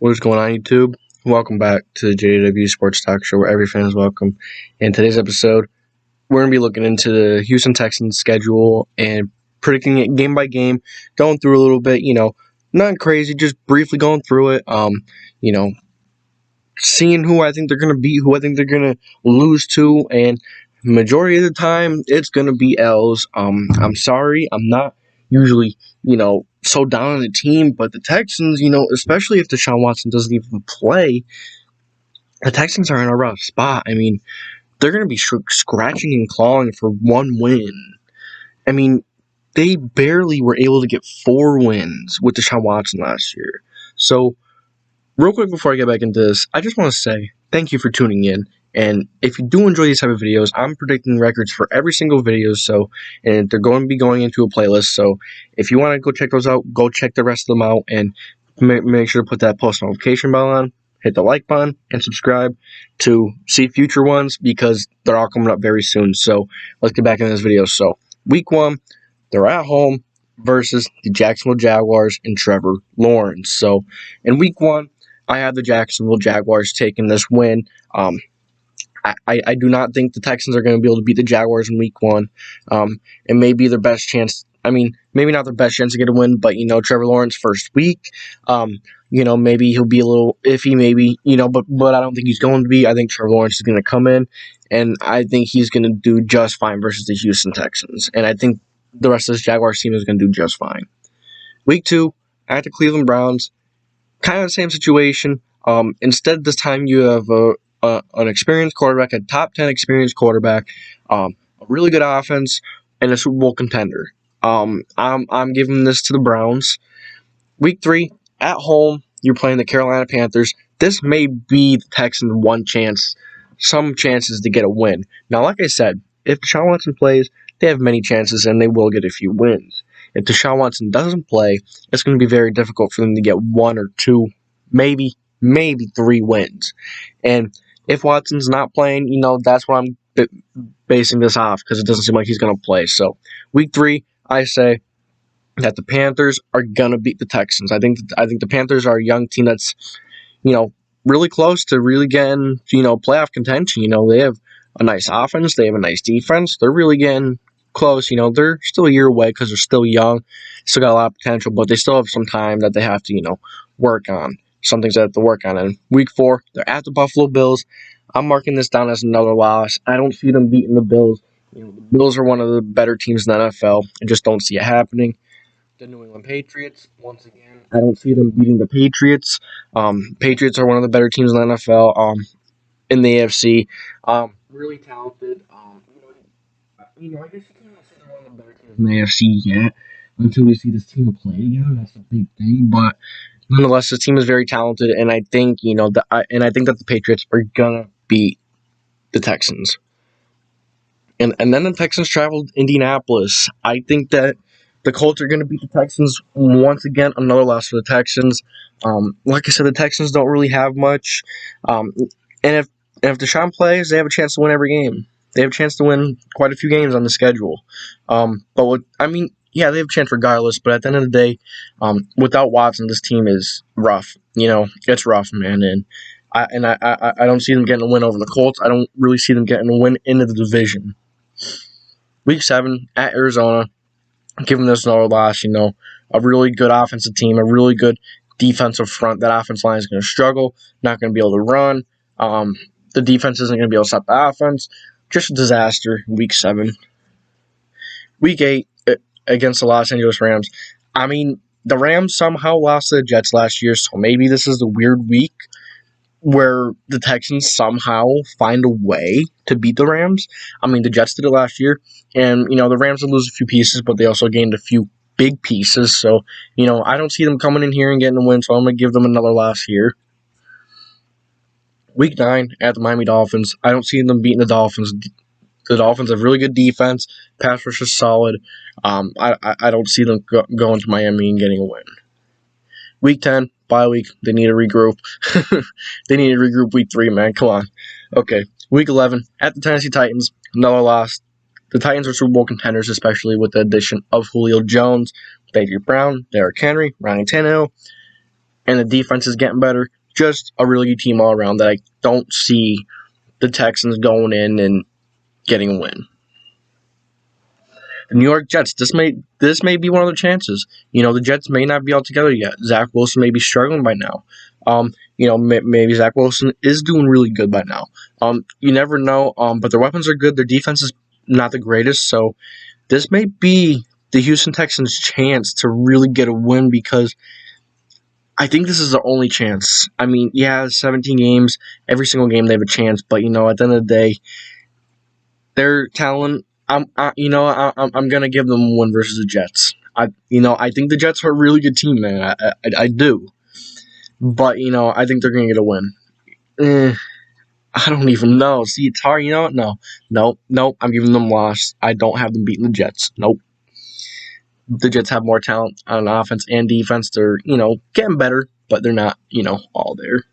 What is going on, YouTube? Welcome back to the JDW SportsTalkShow, where every fan is welcome. In today's episode, we're going to be looking into the Houston Texans schedule and predicting it game by game, going through a little bit, nothing crazy, just briefly going through it, seeing who I think they're going to beat, who I think they're going to lose to, and majority of the time, it's going to be L's. I'm sorry, I'm not usually, so down on the team, but the Texans, especially if Deshaun Watson doesn't even play, the Texans are in a rough spot. I mean, they're going to be scratching and clawing for one win. I mean, they barely were able to get 4 wins with Deshaun Watson last year. So, real quick before I get back into this, I just want to say thank you for tuning in. And if you do enjoy these type of videos, I'm predicting records for every single video. And they're going to be going into a playlist. So if you want to go check those out, go check the rest of them out. And make sure to put that post notification bell on, hit the like button, and subscribe to see future ones because they're all coming up very soon. So let's get back into this video. So week 1, they're at home versus the Jacksonville Jaguars and Trevor Lawrence. So in week 1, I have the Jacksonville Jaguars taking this win. I do not think the Texans are going to be able to beat the Jaguars in week 1. It may be their best chance. I mean, maybe not their best chance to get a win, but, Trevor Lawrence first week, maybe he'll be a little iffy, maybe, but I don't think he's going to be. I think Trevor Lawrence is going to come in, and I think he's going to do just fine versus the Houston Texans. And I think the rest of this Jaguars team is going to do just fine. Week 2, at the Cleveland Browns, kind of the same situation. Instead, this time you have an experienced quarterback, a top 10 experienced quarterback, a really good offense, and a Super Bowl contender. I'm giving this to the Browns. Week 3, at home, you're playing the Carolina Panthers. This may be the Texans' one chance, some chances to get a win. Now, like I said, if Deshaun Watson plays, they have many chances, and they will get a few wins. If Deshaun Watson doesn't play, it's going to be very difficult for them to get 1 or 2, maybe 3 wins. And if Watson's not playing, that's what I'm basing this off because it doesn't seem like he's going to play. So, week 3, I say that the Panthers are going to beat the Texans. I think the Panthers are a young team that's, really close to really getting, playoff contention. They have a nice offense. They have a nice defense. They're really getting close. They're still a year away because they're still young. Still got a lot of potential, but they still have some time that they have to, work on. Some things they have to work on. In week 4, they're at the Buffalo Bills. I'm marking this down as another loss. I don't see them beating the Bills. The Bills are one of the better teams in the NFL. I just don't see it happening. The New England Patriots, once again, I don't see them beating the Patriots. Patriots are one of the better teams in the NFL. In the AFC, really talented. I guess you can't say they're one of the better teams in the AFC yet until we see this team play together. That's a big thing, but nonetheless, this team is very talented, and I think I think that the Patriots are gonna beat the Texans. And then the Texans traveled to Indianapolis. I think that the Colts are gonna beat the Texans once again. Another loss for the Texans. Like I said, the Texans don't really have much. And if Deshaun plays, they have a chance to win every game. They have a chance to win quite a few games on the schedule. Yeah, they have a chance regardless, but at the end of the day, without Watson, this team is rough. It's rough, man, and I don't see them getting a win over the Colts. I don't really see them getting a win into the division. Week 7, at Arizona, giving this another loss, a really good offensive team, a really good defensive front. That offensive line is going to struggle, not going to be able to run. The defense isn't going to be able to stop the offense. Just a disaster, week 7. Week 8, against the Los Angeles Rams. I mean, the Rams somehow lost to the Jets last year, so maybe this is the weird week where the Texans somehow find a way to beat the Rams. I mean, the Jets did it last year, and, the Rams will lose a few pieces, but they also gained a few big pieces, so, I don't see them coming in here and getting a win, so I'm going to give them another loss here. Week 9, at the Miami Dolphins. I don't see them beating the Dolphins. The Dolphins have really good defense. Pass rush is solid. I don't see them going to Miami and getting a win. Week 10, bye week. They need to regroup. They need to regroup week 3, man. Come on. Okay. Week 11, at the Tennessee Titans. Another loss. The Titans are Super Bowl contenders, especially with the addition of Julio Jones, David Brown, Derrick Henry, Ryan Tannehill. and the defense is getting better. Just a really good team all around that I don't see the Texans going in and getting a win. The New York Jets, this may be one of their chances. The Jets may not be all together yet. Zach Wilson may be struggling by now. Maybe Zach Wilson is doing really good by now. You never know. But their weapons are good. Their defense is not the greatest. So this may be the Houston Texans' chance to really get a win, because I think this is their only chance. 17 games, every single game they have a chance. But at the end of the day, their talent. I'm gonna give them a win versus the Jets. I think the Jets are a really good team, man. I do, but I think they're gonna get a win. I don't even know. See, it's hard. Nope. I'm giving them loss. I don't have them beating the Jets. Nope. The Jets have more talent on offense and defense. They're getting better, but they're not all there.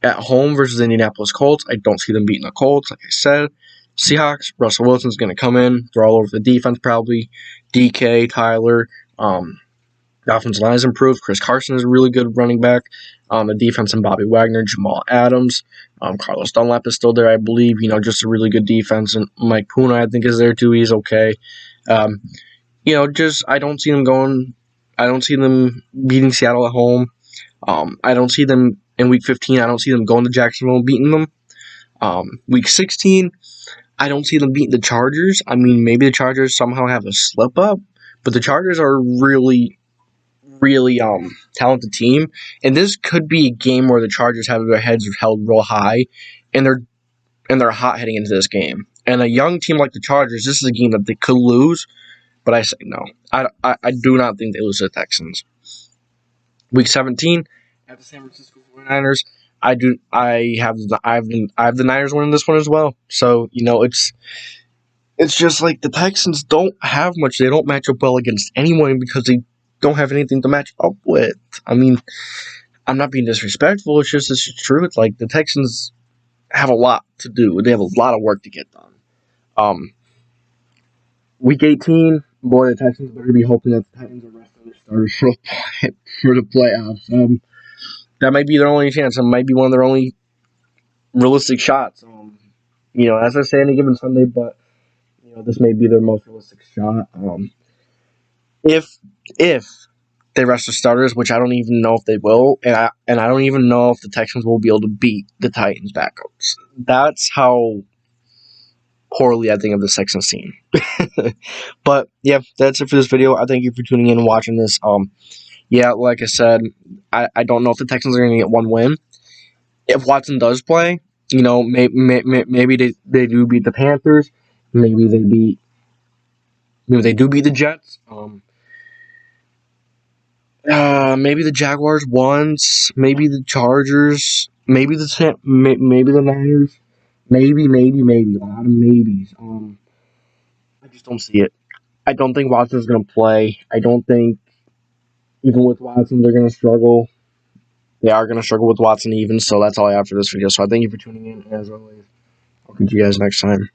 At home versus the Indianapolis Colts, I don't see them beating the Colts. Like I said, Seahawks, Russell Wilson's going to come in, throw all over the defense probably. DK, Tyler, the offensive line is improved. Chris Carson is a really good running back. The defense and Bobby Wagner, Jamal Adams, Carlos Dunlap is still there, I believe. Just a really good defense. And Mike Puna, I think, is there too. He's okay. I don't see them going. I don't see them beating Seattle at home. I don't see them in Week 15. I don't see them going to Jacksonville and beating them. Week 16, I don't see them beating the Chargers. Maybe the Chargers somehow have a slip up, but the Chargers are really, really talented team, and this could be a game where the Chargers have their heads held real high, and they're hot heading into this game. And a young team like the Chargers, this is a game that they could lose, but I say no. I do not think they lose to the Texans. Week 17 at the San Francisco 49ers. I have the Niners winning this one as well. So it's just like the Texans don't have much. They don't match up well against anyone because they don't have anything to match up with. I'm not being disrespectful. It's true. It's like the Texans have a lot to do. They have a lot of work to get done. Week 18, boy, the Texans better be hoping that the Titans are resting their starters for the playoffs. That might be their only chance. It might be one of their only realistic shots. As I say, any given Sunday, but this may be their most realistic shot. If they rest the starters, which I don't even know if they will, and I don't even know if the Texans will be able to beat the Titans backups. That's how poorly I think of the Texans team. But yeah, that's it for this video. I thank you for tuning in and watching this. Like I said, I don't know if the Texans are going to get one win. If Watson does play, maybe they do beat the Panthers. Maybe they do beat the Jets. Maybe the Jaguars once. Maybe the Chargers. Maybe the Niners. Maybe. A lot of maybes. I just don't see it. I don't think Watson's going to play. I don't think, even with Watson, they're going to struggle. They are going to struggle with Watson even, so that's all I have for this video. So I thank you for tuning in, and as always, I'll catch you guys next time.